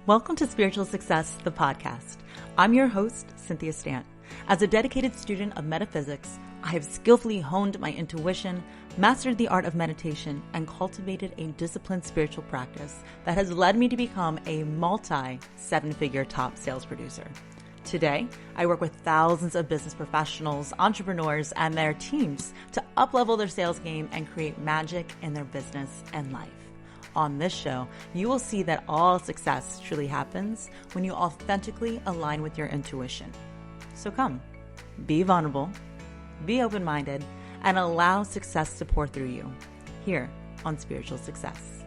Welcome to Spiritual Success, the podcast. I'm your host, Cynthia Stant. As a dedicated student of metaphysics, I have skillfully honed my intuition, mastered the art of meditation, and cultivated a disciplined spiritual practice that has led me to become a multi-seven-figure top sales producer. Today, I work with thousands of business professionals, entrepreneurs, and their teams to up-level their sales game and create magic in their business and life. On this show, you will see that all success truly happens when you authentically align with your intuition. So come, be vulnerable, be open-minded, and allow success to pour through you here on Spiritual Success.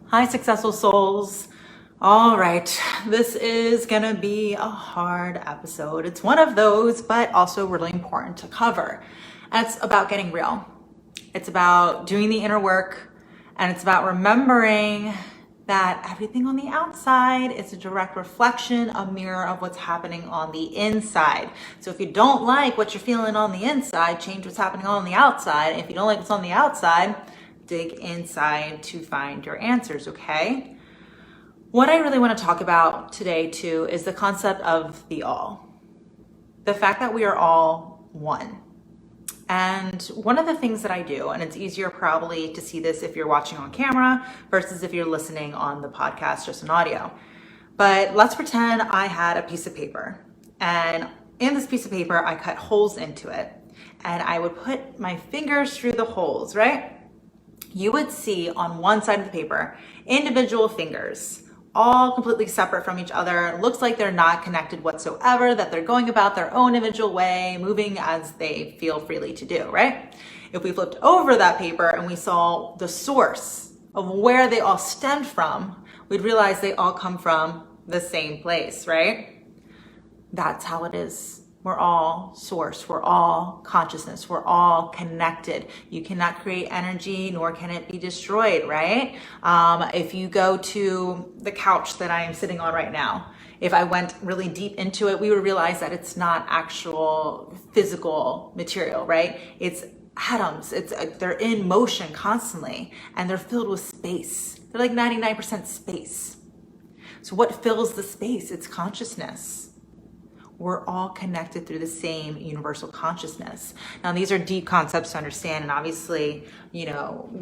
Hi, successful souls. All right, this is gonna be a hard episode. It's one of those, but also really important to cover. And it's about getting real. It's about doing the inner work, and it's about remembering that everything on the outside is a direct reflection, a mirror of what's happening on the inside. So if you don't like what you're feeling on the inside, change what's happening on the outside. If you don't like what's on the outside, dig inside to find your answers, okay? What I really want to talk about today too is the concept of the all. The fact that we are all one. And one of the things that I do, and it's easier probably to see this if you're watching on camera versus if you're listening on the podcast just in audio. But let's pretend I had a piece of paper, and in this piece of paper, I cut holes into it, and I would put my fingers through the holes, right? You would see on one side of the paper, individual fingers, all completely separate from each other. It looks like they're not connected whatsoever, that they're going about their own individual way, moving as they feel freely to do, right? If we flipped over that paper and we saw the source of where they all stemmed from, we'd realize they all come from the same place, right? That's how it is. We're all source, we're all consciousness, we're all connected. You cannot create energy, nor can it be destroyed, right? If you go to the couch that I am sitting on right now, if I went really deep into it, we would realize that it's not actual physical material, right? It's atoms, they're in motion constantly, and they're filled with space. They're like 99% space. So what fills the space? It's consciousness. We're all connected through the same universal consciousness. Now, these are deep concepts to understand, and obviously,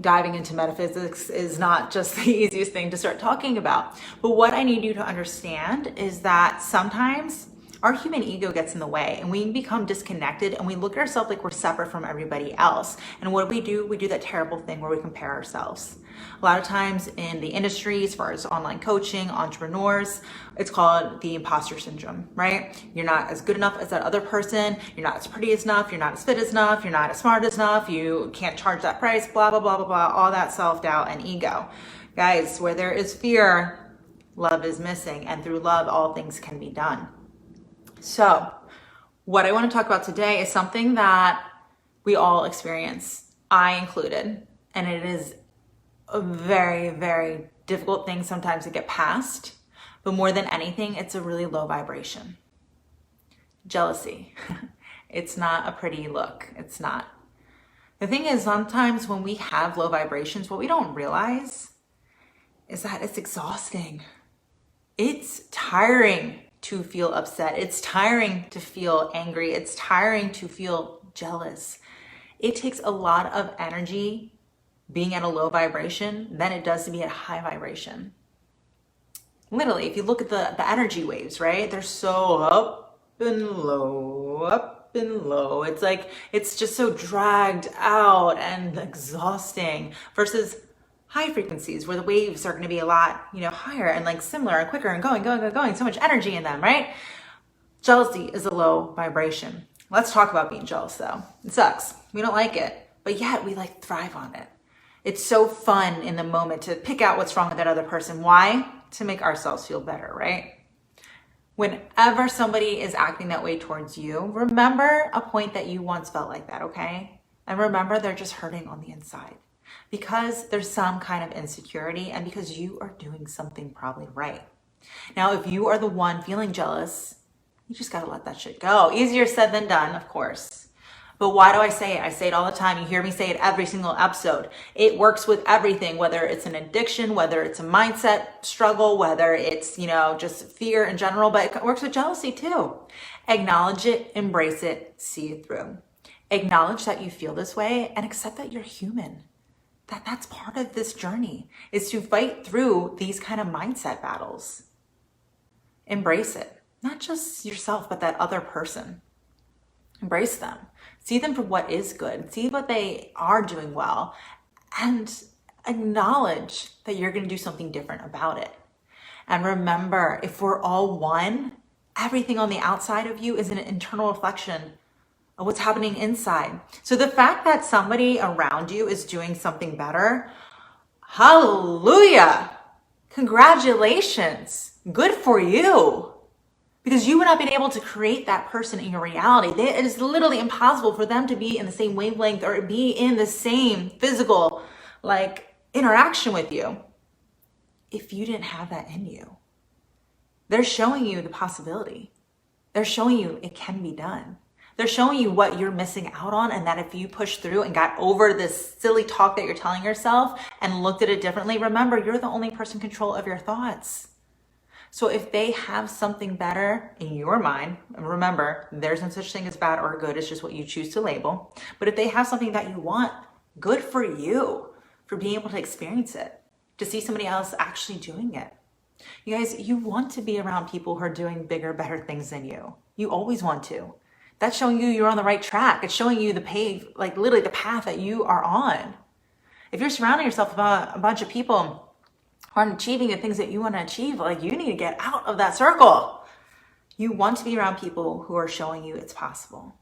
diving into metaphysics is not just the easiest thing to start talking about. But what I need you to understand is that sometimes our human ego gets in the way, and we become disconnected, and we look at ourselves like we're separate from everybody else. And what do? We do that terrible thing where we compare ourselves. A lot of times in the industry, as far as online coaching, entrepreneurs, it's called the imposter syndrome, right? You're not as good enough as that other person. You're not as pretty enough. You're not as fit enough. You're not as smart enough. You can't charge that price, blah, blah, blah, blah, blah, all that self-doubt and ego. Guys, where there is fear, love is missing. And through love, all things can be done. So what I want to talk about today is something that we all experience, I included, and it is a very, very difficult thing sometimes to get past, but more than anything, it's a really low vibration. Jealousy. It's not a pretty look. It's not. The thing is, sometimes when we have low vibrations, what we don't realize is that it's exhausting. It's tiring to feel upset. It's tiring to feel angry. It's tiring to feel jealous. It takes a lot of energy being at a low vibration than it does to be at high vibration. Literally, if you look at the energy waves, right? They're so up and low, up and low. It's like, it's just so dragged out and exhausting versus high frequencies where the waves are going to be a lot, higher and like similar and quicker and going, so much energy in them, right? Jealousy is a low vibration. Let's talk about being jealous though. It sucks. We don't like it, but yet we thrive on it. It's so fun in the moment to pick out what's wrong with that other person. Why? To make ourselves feel better, right? Whenever somebody is acting that way towards you, remember a point that you once felt like that, okay? And remember they're just hurting on the inside because there's some kind of insecurity and because you are doing something probably right. Now, if you are the one feeling jealous, You just got to let that shit go. Easier said than done, of course. But why do I say it? I say it all the time. You hear me say it every single episode. It works with everything, whether it's an addiction, whether it's a mindset struggle, whether it's, just fear in general, but it works with jealousy too. Acknowledge it, embrace it, see it through. Acknowledge that you feel this way and accept that you're human. That's part of this journey, is to fight through these kind of mindset battles. Embrace it. Not just yourself, but that other person. Embrace them. See them for what is good. See what they are doing well. And acknowledge that you're going to do something different about it. And remember, if we're all one, everything on the outside of you is an internal reflection of what's happening inside. So the fact that somebody around you is doing something better, hallelujah! Congratulations! Good for you! Because you would not be able to create that person in your reality. It is literally impossible for them to be in the same wavelength or be in the same physical interaction with you if you didn't have that in you. They're showing you the possibility. They're showing you it can be done. They're showing you what you're missing out on, and that if you push through and got over this silly talk that you're telling yourself and looked at it differently, remember, you're the only person in control of your thoughts. So if they have something better in your mind, and remember, there's no such thing as bad or good, it's just what you choose to label. But if they have something that you want, good for you for being able to experience it, to see somebody else actually doing it. You guys, you want to be around people who are doing bigger, better things than you. You always want to. That's showing you you're on the right track. It's showing you literally the path that you are on. If you're surrounding yourself with a bunch of people aren't achieving the things that you want to achieve, you need to get out of that circle. You want to be around people who are showing you it's possible.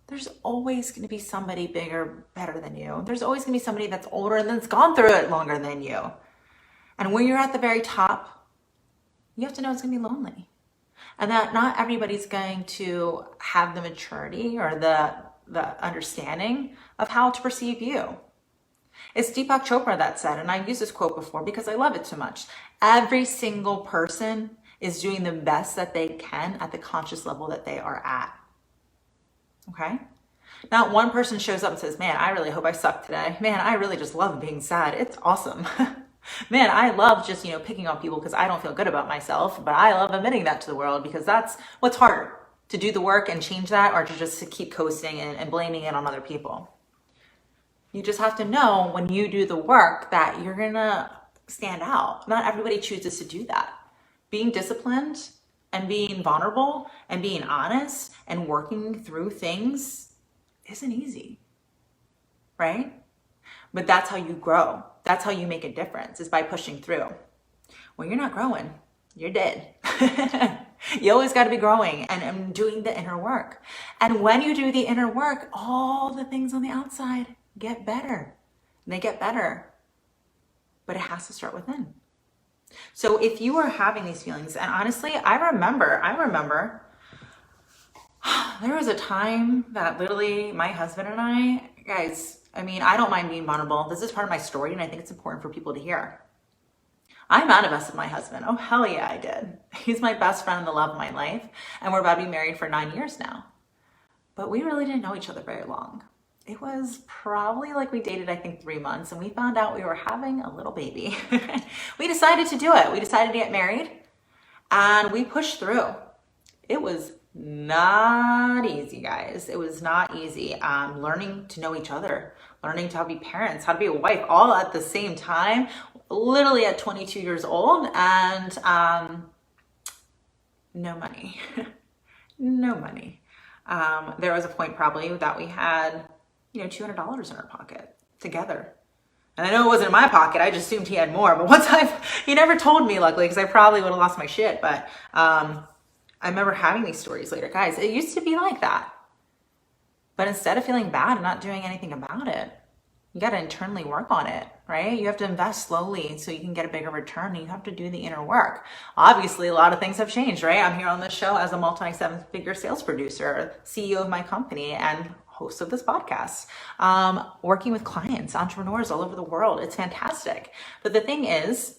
There's always going to be somebody bigger, better than you. There's always going to be somebody that's older and that's gone through it longer than you. And when you're at the very top, you have to know it's going to be lonely. And that not everybody's going to have the maturity or the understanding of how to perceive you. It's Deepak Chopra that said, and I've used this quote before because I love it so much, every single person is doing the best that they can at the conscious level that they are at. Okay? Not one person shows up and says, man, I really hope I suck today. Man, I really just love being sad. It's awesome. Man, I love just, picking on people because I don't feel good about myself, but I love admitting that to the world because that's what's harder, to do the work and change that, or to just keep coasting and blaming it on other people. You just have to know when you do the work that you're going to stand out. Not everybody chooses to do that. Being disciplined and being vulnerable and being honest and working through things isn't easy, right? But that's how you grow. That's how you make a difference, is by pushing through. When you're not growing, you're dead. You always got to be growing and doing the inner work. And when you do the inner work, all the things on the outside get better. They get better. But it has to start within. So if you are having these feelings, and honestly, I remember there was a time that literally my husband and I, guys, I don't mind being vulnerable. This is part of my story, and I think it's important for people to hear. I manifested my husband. Oh, hell yeah, I did. He's my best friend and the love of my life, and we're about to be married for 9 years now. But we really didn't know each other very long. It was probably we dated, I think, 3 months, and we found out we were having a little baby. We decided to do it. We decided to get married, and we pushed through. It was not easy, guys. It was not easy. Learning to know each other, learning to how to be parents, how to be a wife, all at the same time, literally at 22 years old, and no money. No money. There was a point probably that we had, $200 in our pocket together. And I know it wasn't in my pocket. I just assumed he had more. But he never told me, luckily, because I probably would have lost my shit. But I remember having these stories later. Guys, it used to be like that. But instead of feeling bad and not doing anything about it, you got to internally work on it, right? You have to invest slowly so you can get a bigger return, and you have to do the inner work. Obviously, a lot of things have changed, right? I'm here on this show as a multi-7-figure sales producer, CEO of my company, and host of this podcast, working with clients, entrepreneurs all over the world. It's fantastic. But the thing is,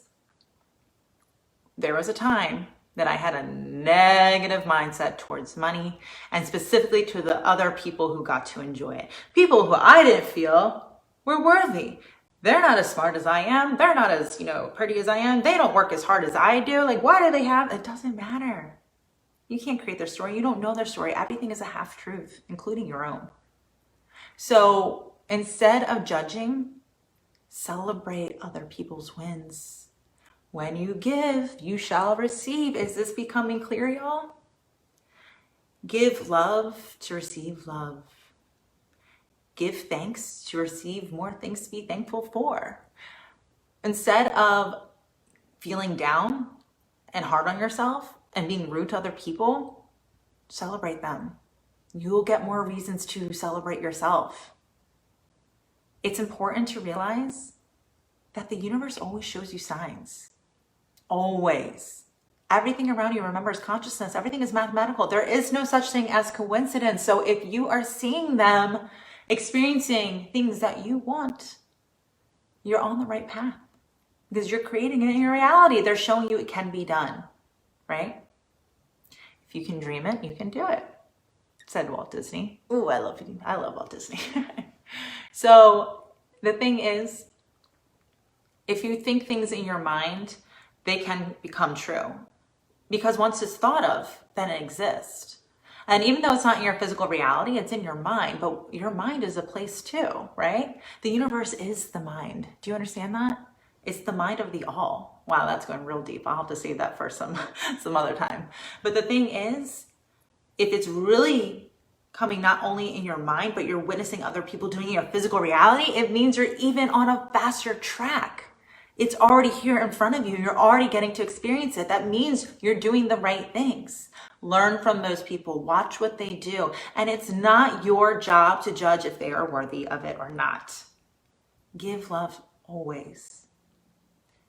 there was a time that I had a negative mindset towards money, and specifically to the other people who got to enjoy it. People who I didn't feel were worthy. They're not as smart as I am. They're not as, pretty as I am. They don't work as hard as I do. Like, why do they have? It doesn't matter. You can't create their story. You don't know their story. Everything is a half truth, including your own. So instead of judging, celebrate other people's wins. When you give, you shall receive. Is this becoming clear, y'all? Give love to receive love. Give thanks to receive more things to be thankful for. Instead of feeling down and hard on yourself and being rude to other people, celebrate them. You'll get more reasons to celebrate yourself. It's important to realize that the universe always shows you signs. Always. Everything around you, remember, is consciousness. Everything is mathematical. There is no such thing as coincidence. So if you are seeing them experiencing things that you want, you're on the right path because you're creating it in your reality. They're showing you it can be done, right? If you can dream it, you can do it, said Walt Disney. Ooh, I love Walt Disney. So the thing is, if you think things in your mind, they can become true. Because once it's thought of, then it exists. And even though it's not in your physical reality, it's in your mind, but your mind is a place too, right? The universe is the mind. Do you understand that? It's the mind of the all. Wow, that's going real deep. I'll have to save that for some other time. But the thing is, if it's really coming not only in your mind, but you're witnessing other people doing it in your physical reality, it means you're even on a faster track. It's already here in front of you. You're already getting to experience it. That means you're doing the right things. Learn from those people. Watch what they do. And it's not your job to judge if they are worthy of it or not. Give love always.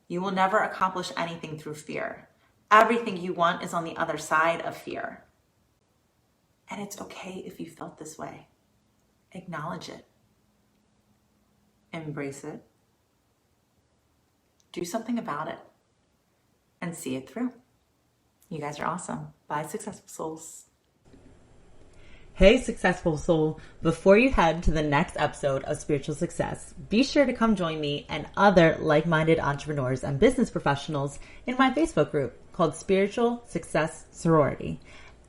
You will never accomplish anything through fear. Everything you want is on the other side of fear. And it's okay if you felt this way. Acknowledge it. Embrace it. Do something about it and see it through. You guys are awesome. Bye, successful souls. Hey, successful soul. Before you head to the next episode of Spiritual Success, be sure to come join me and other like-minded entrepreneurs and business professionals in my Facebook group called Spiritual Success Sorority.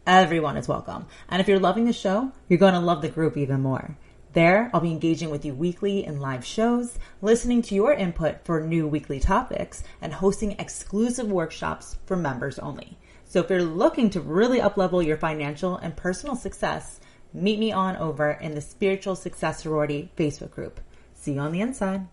Everyone is welcome. And if you're loving the show, you're going to love the group even more. There, I'll be engaging with you weekly in live shows, listening to your input for new weekly topics, and hosting exclusive workshops for members only. So if you're looking to really up-level your financial and personal success, meet me on over in the Spiritual Success Sorority Facebook group. See you on the inside.